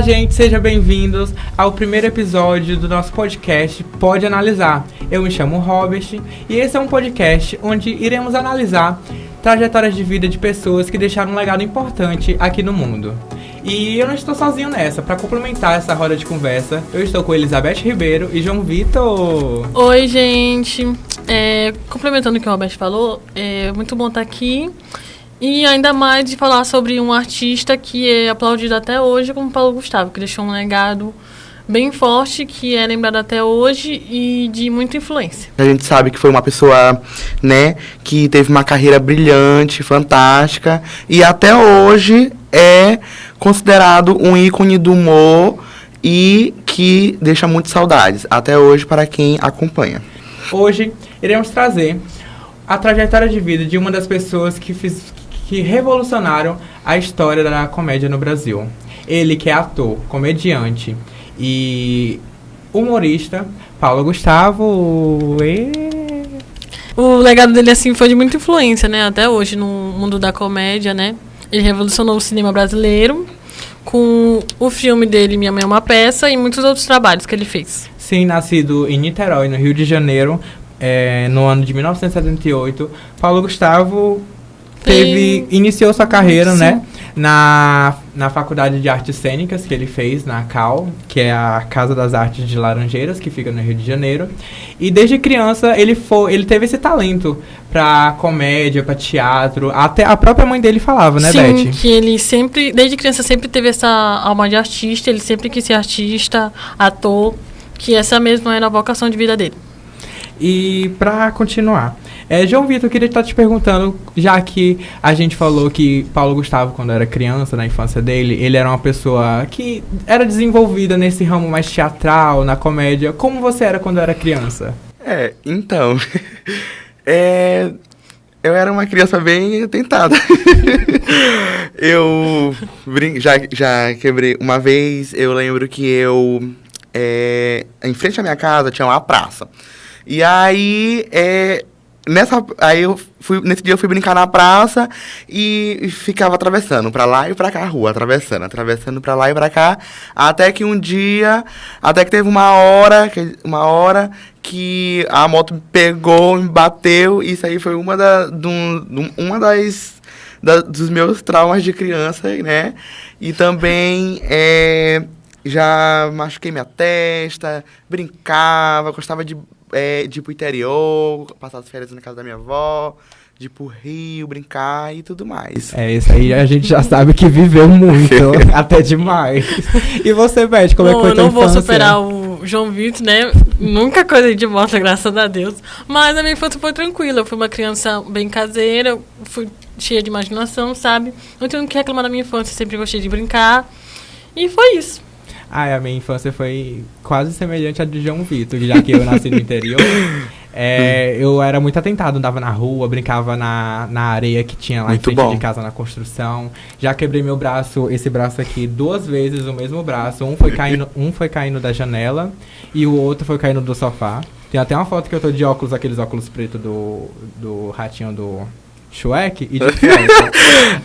Olá, gente, sejam bem-vindos ao primeiro episódio do nosso podcast Pode Analisar. Eu me chamo Robert e esse é um podcast onde iremos analisar trajetórias de vida de pessoas que deixaram um legado importante aqui no mundo. E eu não estou sozinho nessa. Para complementar essa roda de conversa, eu estou com Elizabeth Ribeiro e João Vitor. Oi, gente. Complementando o que o Robert falou, é muito bom estar aqui. E ainda mais de falar sobre um artista que é aplaudido até hoje, como Paulo Gustavo, que deixou um legado bem forte, que é lembrado até hoje e de muita influência. A gente sabe que foi uma pessoa, né, que teve uma carreira brilhante, fantástica, e até hoje é considerado um ícone do humor e que deixa muitas saudades, até hoje, para quem acompanha. Hoje iremos trazer a trajetória de vida de uma das pessoas que revolucionaram a história da comédia no Brasil. Ele que é ator, comediante e humorista, Paulo Gustavo. O legado dele, assim, foi de muita influência, né? Até hoje, no mundo da comédia, né? Ele revolucionou o cinema brasileiro com o filme dele, Minha Mãe é uma Peça, e muitos outros trabalhos que ele fez. Sim, nascido em Niterói, no Rio de Janeiro, no ano de 1978, Paulo Gustavo iniciou sua carreira, né, na Faculdade de Artes Cênicas que ele fez na CAL, que é a Casa das Artes de Laranjeiras, que fica no Rio de Janeiro. E desde criança ele teve esse talento pra comédia, pra teatro. Até a própria mãe dele falava, né, Beth? Sim, que ele sempre, desde criança, sempre teve essa alma de artista. Ele sempre quis ser artista, ator, que essa mesma era a vocação de vida dele. E pra continuar, João Vitor, eu queria estar te perguntando, já que a gente falou que Paulo Gustavo, quando era criança, na infância dele, ele era uma pessoa que era desenvolvida nesse ramo mais teatral, na comédia. Como você era quando era criança? Então, eu era uma criança bem tentada. Eu já quebrei uma vez, eu lembro que em frente à minha casa tinha uma praça. E aí, nesse dia eu fui brincar na praça e ficava atravessando pra lá e pra cá a rua, atravessando pra lá e pra cá, até que teve uma hora que a moto me pegou, me bateu, e isso aí foi dos meus traumas de criança, né? E também já machuquei minha testa, brincava, gostava de ir pro interior, passar as férias na casa da minha avó, de ir pro Rio, brincar e tudo mais. Isso aí a gente já sabe que viveu muito, até demais. E você, Beth, como é que foi tua infância? Eu não vou superar o João Vitor, né? Nunca coisa de morte, graças a Deus. Mas a minha infância foi tranquila. Eu fui uma criança bem caseira, fui cheia de imaginação, sabe? Não tenho o que reclamar da minha infância, sempre gostei de brincar. E foi isso. A minha infância foi quase semelhante à de João Vitor, já que eu nasci no interior. Eu era muito atentado, andava na rua, brincava na areia que tinha lá muito em frente bom. De casa na construção. Já quebrei meu braço, esse braço aqui, 2 vezes, o mesmo braço. Um foi caindo da janela e o outro foi caindo do sofá. Tem até uma foto que eu tô de óculos, aqueles óculos pretos do ratinho do Shrek e de criança.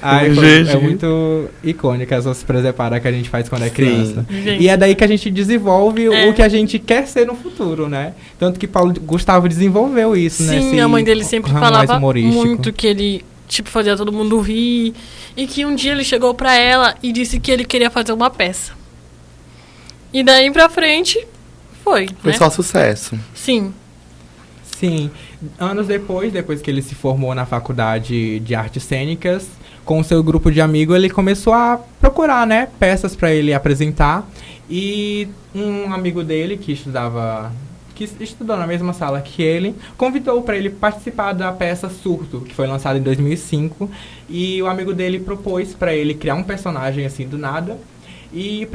É muito icônica essas presepadas que a gente faz quando é criança. Sim. E é daí que a gente desenvolve o que a gente quer ser no futuro, né? Tanto que Paulo Gustavo desenvolveu isso, né? Sim, a mãe dele sempre falava humorístico. muito que ele, fazia todo mundo rir. E que um dia ele chegou pra ela e disse que ele queria fazer uma peça. E daí pra frente, foi, Foi né? só sucesso. Sim. Sim, anos depois que ele se formou na Faculdade de Artes Cênicas, com o seu grupo de amigos, ele começou a procurar, né, peças para ele apresentar. E um amigo dele que estudou na mesma sala que ele, convidou para ele participar da peça Surto, que foi lançada em 2005. E o amigo dele propôs para ele criar um personagem assim do nada e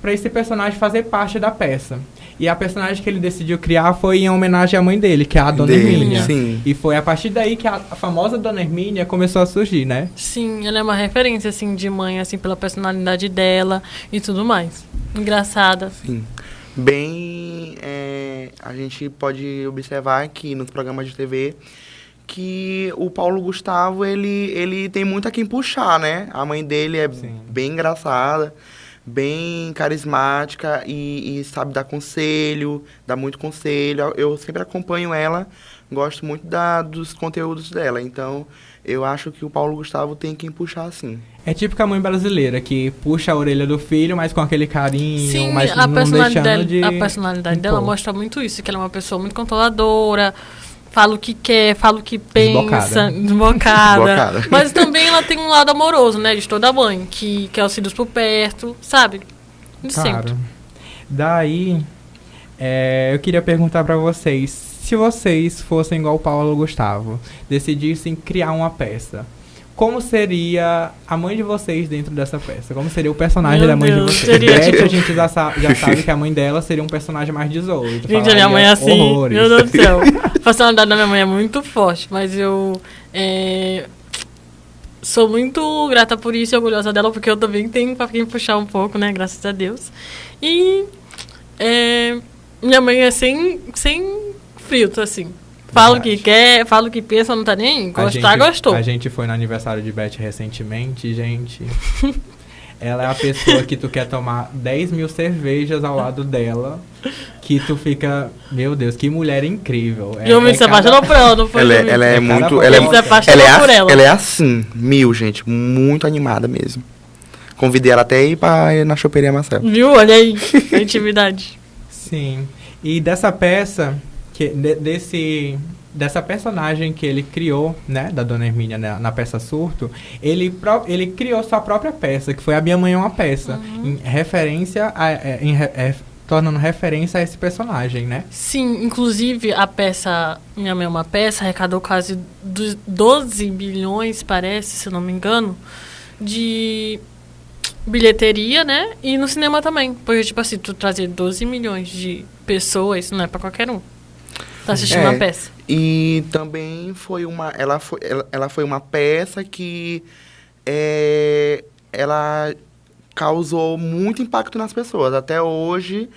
para esse personagem fazer parte da peça. E a personagem que ele decidiu criar foi em homenagem à mãe dele, que é a Dona Hermínia. Sim. E foi a partir daí que a famosa Dona Hermínia começou a surgir, né? Sim, ela é uma referência, assim, de mãe, assim, pela personalidade dela e tudo mais. Engraçada. Sim. A gente pode observar aqui nos programas de TV que o Paulo Gustavo, ele tem muito a quem puxar, né? A mãe dele é bem engraçada, bem carismática e sabe dar conselho, dá muito conselho. Eu sempre acompanho ela, gosto muito dos conteúdos dela. Então, eu acho que o Paulo Gustavo tem quem puxar assim. É típica mãe brasileira, que puxa a orelha do filho, mas com aquele carinho, Sim, mas a não personalidade, deixando de... a personalidade dela impor. mostra muito isso, que ela é uma pessoa muito controladora, fala o que quer, fala o que pensa, desbocada. Desbocada. Mas também ela tem um lado amoroso, né, de toda mãe, que quer os filhos por perto, sabe? De sempre. Claro. Daí, eu queria perguntar pra vocês, se vocês fossem igual o Paulo Gustavo, decidissem criar uma peça, como seria a mãe de vocês dentro dessa peça? Como seria o personagem Meu da mãe Deus, de vocês? seria Beth, tipo- a gente já sabe que a mãe dela seria um personagem mais 18. Gente, a minha mãe é assim, horrores. meu Deus do céu. A personalidade da minha mãe é muito forte, mas eu sou muito grata por isso e orgulhosa dela, porque eu também tenho pra quem puxar um pouco, né, graças a Deus. E minha mãe é sem filtro, assim. Fala o que Verdade. quer, fala o que pensa, não tá nem aí. Gostar, gostou. A gente foi no aniversário de Beth recentemente, gente. Ela é a pessoa que tu quer tomar 10 mil cervejas ao lado dela, que tu fica, meu Deus, que mulher incrível. E eu me se apaixonou por ela, não foi? Ela Domingo? é É muito... cada Ela é, Ele se apaixonou por ela. ela é assim, gente. Muito animada mesmo. Convidei ela até ir na choperia Marcelo. Viu? Olha aí, a intimidade. Sim. E dessa peça, dessa personagem que ele criou, né, da Dona Hermínia na peça Surto, ele criou sua própria peça, que foi A Minha Mãe é uma Peça, em referência tornando referência a esse personagem, né? Sim, inclusive a peça Minha Mãe é uma Peça arrecadou quase 12 bilhões, parece, se eu não me engano, de bilheteria, né? E no cinema também. Porque, tipo assim, tu trazer 12 milhões de pessoas não é pra qualquer um. Tá assistindo uma peça. E também foi ela foi uma peça que ela causou muito impacto nas pessoas. Até hoje,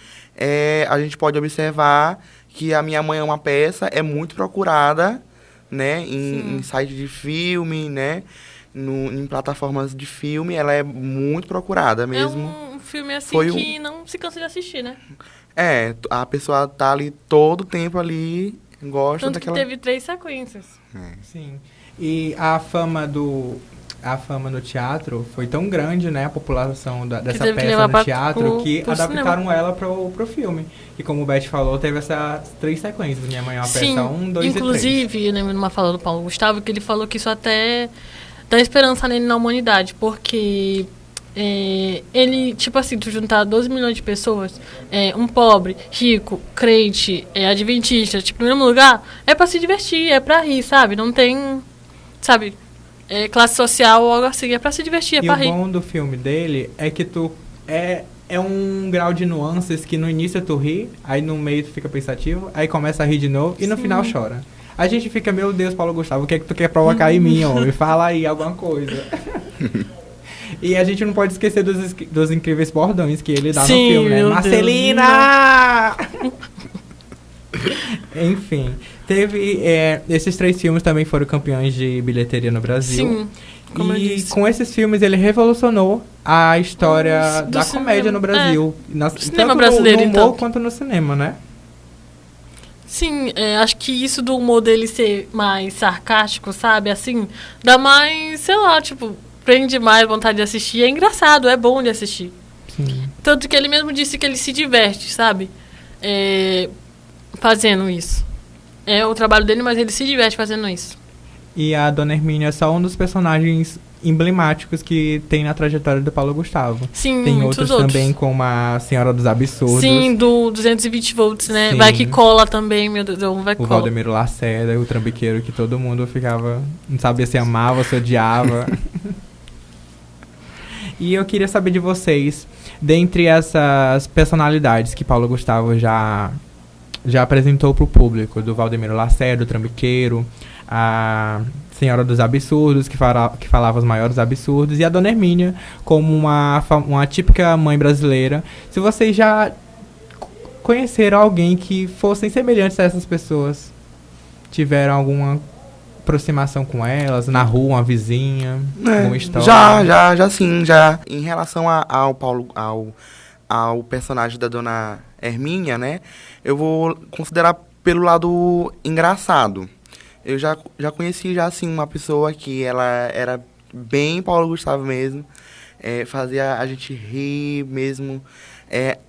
a gente pode observar que A Minha Mãe é uma Peça é muito procurada, né, em site de filme, né, em plataformas de filme, ela é muito procurada mesmo. É um filme assim Foi que não se cansa de assistir, né? A pessoa tá ali todo o tempo ali, gosta Tanto daquela... que teve 3 sequências. Sim. E a fama no teatro foi tão grande, né, a população dessa teve que peça levar no pra- teatro, que pro adaptaram cinema. ela pro filme. E como o Beth falou, teve essas 3 sequências. Minha Mãe é uma Sim, peça 1, 2 e 3. inclusive, eu lembro numa fala do Paulo Gustavo que ele falou que isso até dá esperança nele na humanidade, porque ele, tipo assim, tu juntar 12 milhões de pessoas, um pobre, rico, crente, adventista, tipo, no mesmo lugar, é pra se divertir, é pra rir, sabe? Não tem, sabe, classe social ou algo assim, é pra se divertir, é E pra o rir. bom do filme dele é que tu... É um grau de nuances que no início tu ri, aí no meio tu fica pensativo, aí começa a rir de novo e no final chora. A gente fica, meu Deus, Paulo Gustavo, o que é que tu quer provocar em mim, homem? Fala aí alguma coisa. E a gente não pode esquecer dos incríveis bordões que ele dá Sim, no filme, né? meu Deus. Marcelina! Enfim, teve... esses 3 filmes também foram campeões de bilheteria no Brasil. Sim, como eu E disse. com esses filmes ele revolucionou a história Do da cinema, comédia no Brasil. cinema Tanto brasileiro, no humor então. quanto no cinema, né? Sim, acho que isso do humor dele ser mais sarcástico, sabe? Assim, dá mais, sei lá, tipo, prende mais vontade de assistir. É engraçado, é bom de assistir. Sim. Tanto que ele mesmo disse que ele se diverte, sabe? Fazendo isso. É o trabalho dele, mas ele se diverte fazendo isso. E a Dona Hermínia é só um dos personagens emblemáticos que tem na trajetória do Paulo Gustavo. Sim, Tem muitos outros também, como a Senhora dos Absurdos. Sim, do 220 volts, né? Sim. Vai que cola também, meu Deus, vai que O cola. Valdemiro Lacerda, o trambiqueiro que todo mundo ficava... Não sabia se amava, se odiava. E eu queria saber de vocês, dentre essas personalidades que Paulo Gustavo já apresentou pro público, do Valdemiro Lacerda, o trambiqueiro, a Senhora dos Absurdos, que falava os maiores absurdos, e a Dona Hermínia, como uma típica mãe brasileira. Se vocês já conheceram alguém que fossem semelhantes a essas pessoas, tiveram alguma aproximação com elas, na rua, uma vizinha, uma história? Já sim, já. Em relação ao Paulo, ao personagem da Dona Hermínia, né? Eu vou considerar pelo lado engraçado. Eu já conheci já, assim, uma pessoa que ela era bem Paulo Gustavo mesmo. Fazia a gente rir mesmo.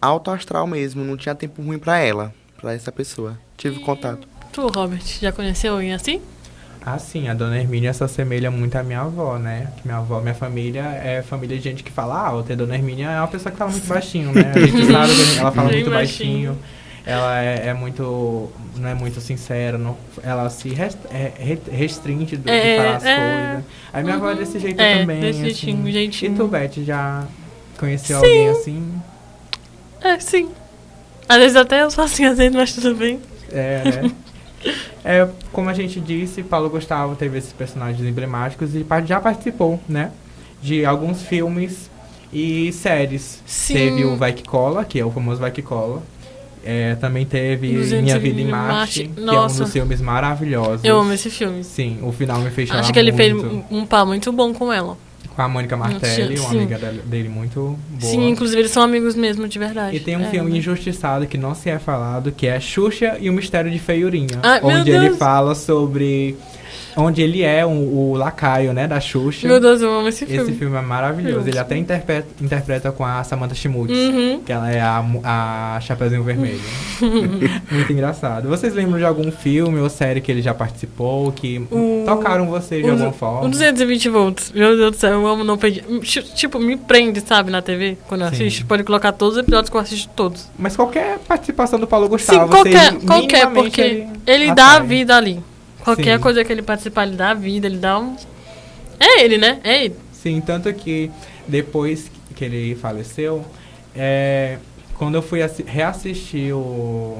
Alto astral mesmo. Não tinha tempo ruim pra essa pessoa. Tive contato. Tu, Robert, já conheceu alguém assim? Ah, sim, a Dona Hermínia se assemelha muito à minha avó, né? Minha família é família de gente que fala alto. E a Dona Hermínia é uma pessoa que fala muito baixinho, né? A gente sabe que ela fala Bem muito baixinho. baixinho. Ela é muito... Não é muito sincera. Ela se restringe de falar as coisas. Aí minha avó é desse jeito também. Desse assim. jeitinho. E tu, Beth, já conheceu alguém assim? Sim. Às vezes até eu sou assim, às vezes, mas tudo bem. Né? Como a gente disse, Paulo Gustavo teve esses personagens emblemáticos e já participou, né? De alguns filmes e séries. Sim. Teve o Vai Que Cola, que é o famoso Vai Que Cola. Também teve Minha Vida em Marte, que é um dos filmes maravilhosos. Eu amo esse filme. Sim, o final me fez chorar Acho que ele fez muito. um par muito bom com ela. Com a Mônica Martelli, uma Sim. amiga dele muito boa. Sim, inclusive eles são amigos mesmo, de verdade. E tem um filme injustiçado que não se é falado, que é Xuxa e o Mistério de Feiurinha. Ai, meu onde Deus. ele fala sobre... Onde ele é o lacaio, né, da Xuxa. Meu Deus, eu amo esse filme. Esse filme é maravilhoso. Ele até interpreta com a Samantha Schmutz, que ela é a Chapeuzinho Vermelho. Muito engraçado. Vocês lembram de algum filme ou série que ele já participou, que tocaram vocês de alguma forma? 220 volts. Meu Deus do céu, eu amo não perder. Tipo, me prende, sabe, na TV, quando eu assisto. Pode colocar todos os episódios que eu assisto todos. Mas qualquer participação do Paulo Gustavo, sim, qualquer, porque ele dá a vida ali. Qualquer coisa que ele participar, ele dá a vida, ele dá um... É ele, né? É ele. Sim, tanto que depois que ele faleceu, quando eu fui reassistir o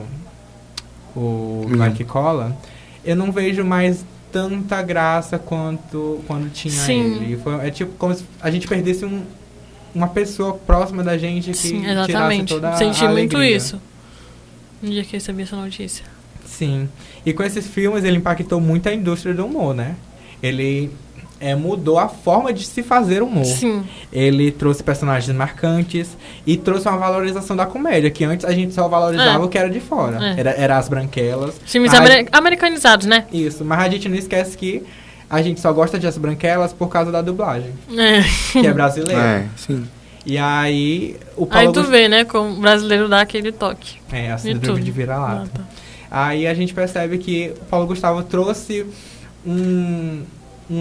Vai Que Cola, eu não vejo mais tanta graça quanto quando tinha ele. É tipo como se a gente perdesse uma pessoa próxima da gente que tirasse toda a Senti muito alegria. isso no dia que eu recebi essa notícia. Sim. E com esses filmes ele impactou muito a indústria do humor, né? Ele mudou a forma de se fazer humor. Sim. Ele trouxe personagens marcantes e trouxe uma valorização da comédia, que antes a gente só valorizava o que era de fora. Era as branquelas. Filmes americanizados, né? Isso, mas a gente não esquece que a gente só gosta de As Branquelas por causa da dublagem, que é brasileira. Sim. E aí o Paulo Aí tu vê, né, como o brasileiro dá aquele toque. a síndrome de vira-lata. Aí a gente percebe que o Paulo Gustavo trouxe um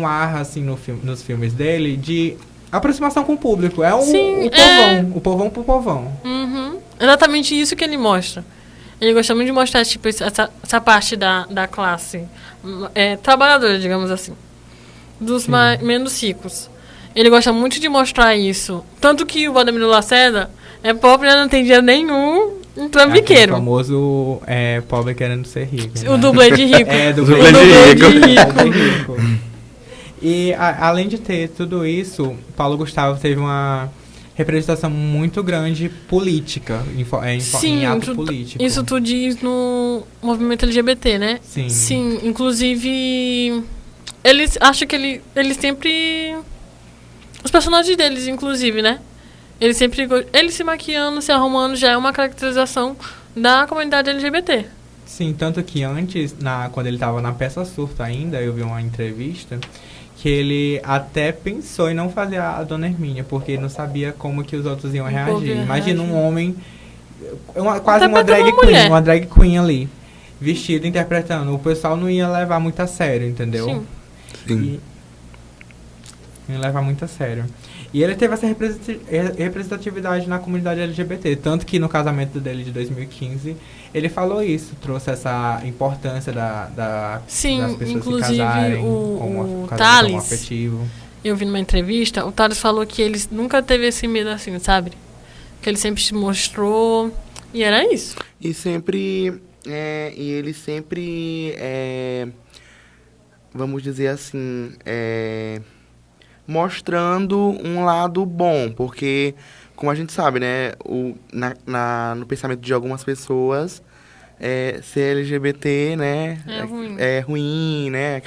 ar, assim, nos filmes dele de aproximação com o público. O povão pro povão. Exatamente isso que ele mostra. Ele gosta muito de mostrar, tipo, essa parte da classe trabalhadora, digamos assim. Dos menos ricos. Ele gosta muito de mostrar isso. Tanto que o Valdemiro Lacerda é pobre e não tem dinheiro nenhum. Um trambiqueiro. O famoso pobre querendo ser rico. O dublê de rico. Dublê de rico. E além de ter tudo isso, Paulo Gustavo teve uma representação muito grande política, em ato político. Isso tu diz no movimento LGBT, né? Sim. Inclusive, acho que ele sempre... Os personagens deles, inclusive, né? Ele se maquiando, se arrumando, já é uma caracterização da comunidade LGBT. Sim, tanto que antes, quando ele estava na Peça Surto ainda, eu vi uma entrevista que ele até pensou em não fazer a Dona Hermínia, porque ele não sabia como que os outros iam reagir. Imagina um homem, quase uma drag queen ali, vestido, interpretando. O pessoal não ia levar muito a sério, entendeu? Sim. Não ia levar muito a sério. E ele teve essa representatividade na comunidade LGBT, tanto que no casamento dele de 2015, ele falou isso, trouxe essa importância das pessoas se casarem o casamento Thales, homoafetivo. Eu vi numa entrevista, o Thales falou que ele nunca teve esse medo assim, sabe? Que ele sempre se mostrou, e era isso. E ele sempre, vamos dizer assim, mostrando um lado bom, porque, como a gente sabe, né, no pensamento de algumas pessoas, ser LGBT, né, ruim. É ruim, né,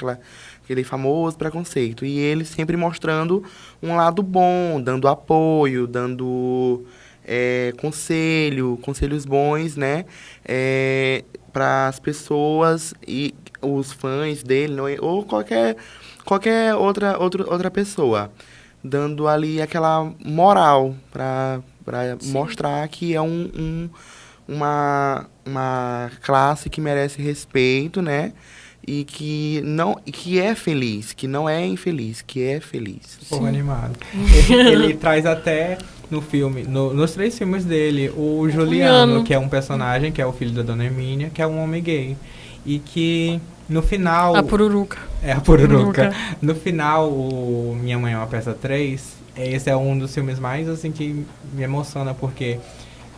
aquele famoso preconceito. E ele sempre mostrando um lado bom, dando apoio, dando conselhos bons, né? Para as pessoas e os fãs dele, ou qualquer outra pessoa. Dando ali aquela moral para mostrar que é uma classe que merece respeito, né? E que é feliz, que não é infeliz, que é feliz. Povo animado. Ele traz até no filme, nos 3 filmes dele, o Juliano, que é um personagem, que é o filho da Dona Hermínia, que é um homem gay. E que no final... A Pururuca. É, a Pururuca. No final, o Minha Mãe é uma Peça 3, esse é um dos filmes mais, assim, que me emociona, porque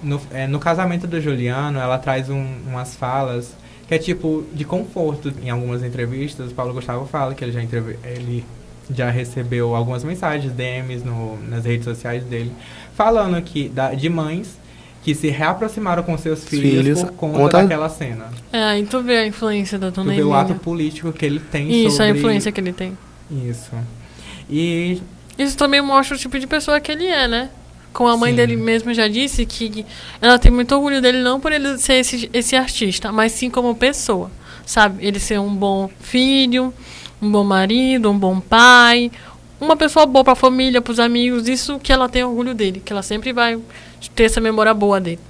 no casamento do Juliano, ela traz umas falas que é tipo de conforto. Em algumas entrevistas, o Paulo Gustavo fala que ele já recebeu algumas mensagens, DMs nas redes sociais dele, falando de mães que se reaproximaram com seus filhos por conta daquela cena. Aí tu vê a influência da Dona Tu vê Hermínia. o ato político que ele tem Isso, a influência que ele tem. Isso. E... Isso também mostra o tipo de pessoa que ele é, né? Como a mãe Sim. dele mesmo já disse, que ela tem muito orgulho dele, não por ele ser esse artista, mas sim como pessoa, sabe? Ele ser um bom filho, um bom marido, um bom pai, uma pessoa boa pra família, pros amigos, isso que ela tem orgulho dele, que ela sempre vai ter essa memória boa dele.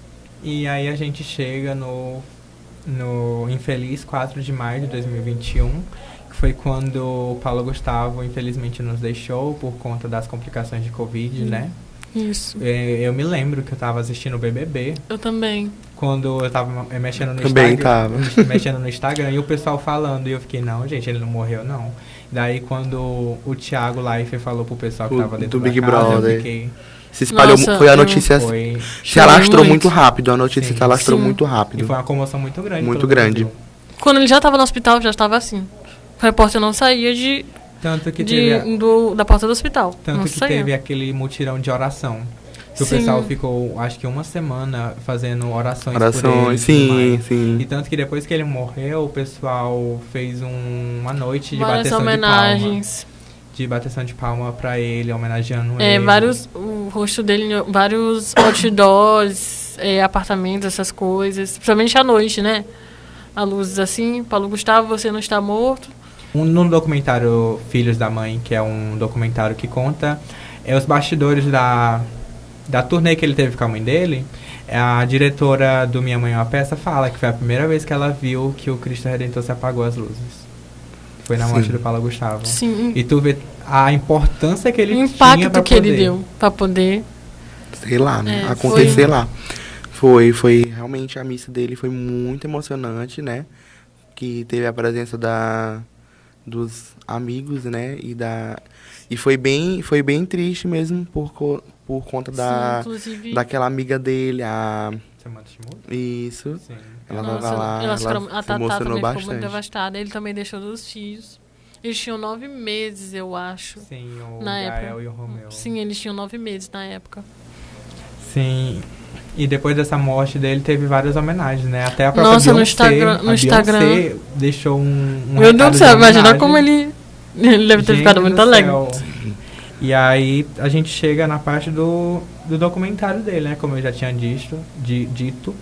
E aí a gente chega no infeliz 4 de maio de 2021, que foi quando o Paulo Gustavo, infelizmente, nos deixou por conta das complicações de Covid, né? Isso. Eu me lembro que eu tava assistindo o BBB. Eu também. Quando eu tava mexendo no Também Instagram. tava. Mexendo no Instagram e o pessoal falando. E eu fiquei, não, gente, ele não morreu, não. Daí quando o Thiago Leifert falou pro pessoal que tava dentro do da Big casa, Brother. eu fiquei... Se espalhou, Nossa, foi a notícia... Foi, Se alastrou muito. muito rápido, a notícia Sim. se alastrou Sim. muito e rápido. foi uma comoção muito grande. Muito pelo grande. Brasil. Quando ele já estava no hospital, já estava assim. O repórter não saía Tanto que teve... da porta do hospital. Tanto não que saía. teve aquele mutirão de oração. Que o Sim. pessoal ficou, acho que uma semana fazendo orações por ele. Orações, e tudo sim, mais. sim. E tanto que depois que ele morreu, o pessoal fez uma noite de Várias bateção homenagens. de bateção de palma pra ele, homenageando ele. O rosto dele, vários outdoors, apartamentos, essas coisas. Principalmente à noite, né? A luzes assim, Paulo Gustavo, você não está morto. No documentário Filhos da Mãe, que é um documentário que conta os bastidores da turnê que ele teve com a mãe dele, a diretora do Minha Mãe é uma Peça fala que foi a primeira vez que ela viu que o Cristo Redentor se apagou as luzes. Foi na morte do Paulo Gustavo. Sim. E tu vê a importância que ele O tinha impacto pra que poder. ele deu pra poder. Sei lá, né? É, Acontecer lá. Foi realmente a missa dele foi muito emocionante, né? Que teve a presença dos amigos, né? E foi bem triste mesmo por conta Sim, inclusive. daquela amiga dele, a... Samantha Schmutz? Isso. Sim. Ela Nossa, tava lá, elas ela ficaram- se a Tatá emocionou também ficou muito bastante. devastada. Ele também deixou 2 filhos. Eles tinham 9 meses, eu acho. Sim, o Na Gael época. e o Romeu. Sim, eles tinham 9 meses na época. Sim. E depois dessa morte dele, teve várias homenagens, né? Até a própria Nossa, no Beyoncé, Instagram- no a Instagram. Beyoncé deixou um Meu Deus recado do céu, de imagina homenagem. como ele deve ter Gente ficado muito do alegre. céu. E aí a gente chega na parte do documentário dele, né? Como eu já tinha dito,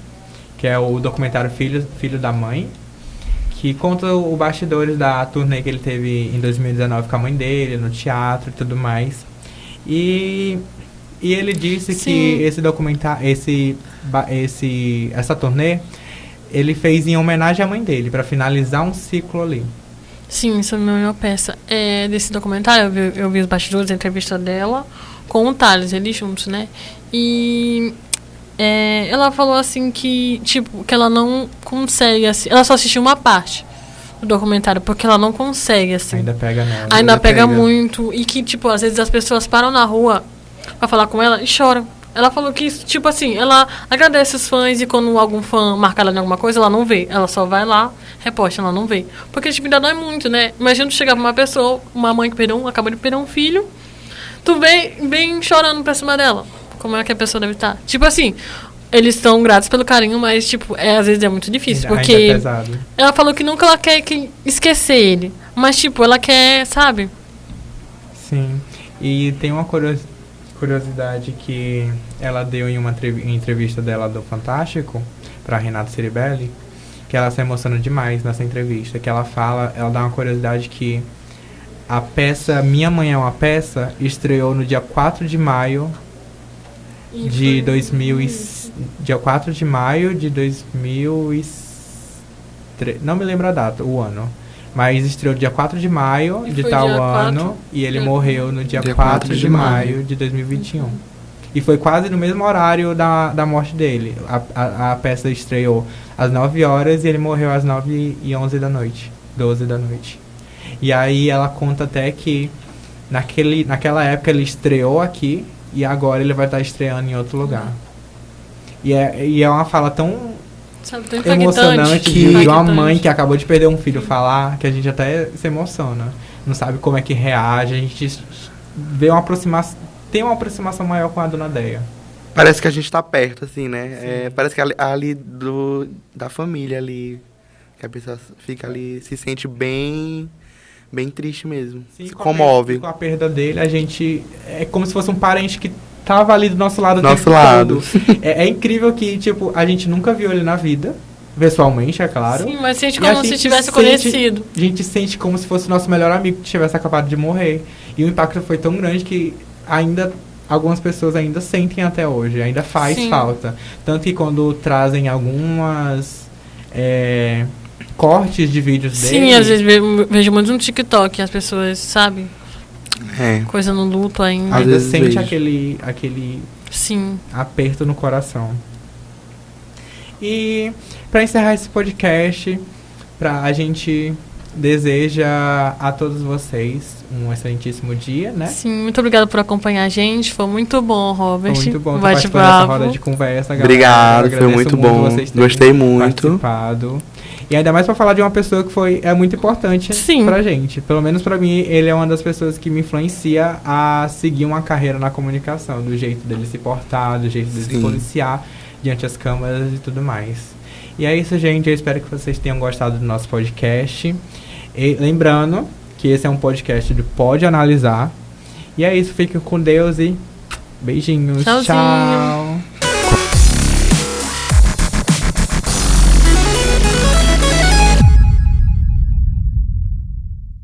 que é o documentário Filho da Mãe, que conta o bastidores da turnê que ele teve em 2019 com a mãe dele, no teatro e tudo mais. E ele disse Sim. que esse documentário, essa turnê, ele fez em homenagem à mãe dele, pra finalizar um ciclo ali. Sim, isso é a melhor peça. Desse documentário, eu vi os bastidores, a entrevista dela com o Thales, eles juntos, né? E ela falou assim que, tipo, que ela não consegue, assim, ela só assistiu uma parte do documentário, porque ela não consegue, assim. Ainda pega nela. Ainda pega pega. muito. E que, tipo, às vezes as pessoas param na rua pra falar com ela e choram. Ela falou que, tipo assim, ela agradece os fãs e quando algum fã marca ela em alguma coisa, ela não vê. Ela só vai lá, reposta, ela não vê. Porque, tipo, ainda dói muito, né? Imagina tu chegar pra uma pessoa, uma mãe que acabou de perder um filho, tu vem chorando pra cima dela. Como é que a pessoa deve estar? Tipo assim, eles estão gratos pelo carinho, mas, tipo, às vezes é muito difícil, Ainda porque é pesado. ela falou que nunca ela quer esquecer ele, mas, tipo, ela quer, sabe? Sim. E tem uma curiosidade que ela deu em uma entrevista dela do Fantástico, pra Renata Ceribelli, que ela se emociona demais nessa entrevista, que ela dá uma curiosidade que a peça Minha Mãe é uma Peça estreou no dia 4 de maio de 2003. Não me lembro a data, o ano. Mas estreou dia 4 de maio de tal ano e ele morreu no dia 4 de maio de 2021. E foi quase no mesmo horário da morte dele. A peça estreou às 9 horas e ele morreu às 9h11 da noite. 12 da noite. E aí ela conta até que naquela época ele estreou aqui e agora ele vai estar estreando em outro lugar. E é uma fala tão... Sabe, tão emocionante de uma mãe que acabou de perder um filho falar, que a gente até se emociona. Não sabe como é que reage, a gente vê tem uma aproximação maior com a Dona Deia. Parece que a gente tá perto, assim, né? Parece que ali da família ali, que a pessoa fica ali, se sente bem triste mesmo. Sim, se comove. Com a perda dele, a gente... É como se fosse um parente que tava ali do nosso lado. É incrível que, tipo, a gente nunca viu ele na vida, pessoalmente, é claro. Sim, mas sente como se tivesse conhecido. A gente sente como se fosse o nosso melhor amigo que tivesse acabado de morrer. E o impacto foi tão grande que algumas pessoas ainda sentem até hoje, ainda faz falta. Tanto que quando trazem algumas cortes de vídeos dele... Sim, às vezes vejo muito no TikTok, as pessoas, sabe... Coisa no luto ainda. Às vezes sente aquele Sim. aperto no coração. E para encerrar esse podcast, a gente deseja a todos vocês um excelentíssimo dia, né? Sim, muito obrigada por acompanhar a gente. Foi muito bom, Robert. Foi muito bom participar dessa roda de conversa, galera. Obrigado, foi muito bom. Gostei muito. Participado. E ainda mais pra falar de uma pessoa que é muito importante pra gente. Pelo menos pra mim, ele é uma das pessoas que me influencia a seguir uma carreira na comunicação. Do jeito dele se portar, do jeito dele se policiar diante das câmeras e tudo mais. E é isso, gente. Eu espero que vocês tenham gostado do nosso podcast. E lembrando que esse é um podcast do Pode Analisar. E é isso. Fiquem com Deus e beijinhos. Tchauzinho. Tchau.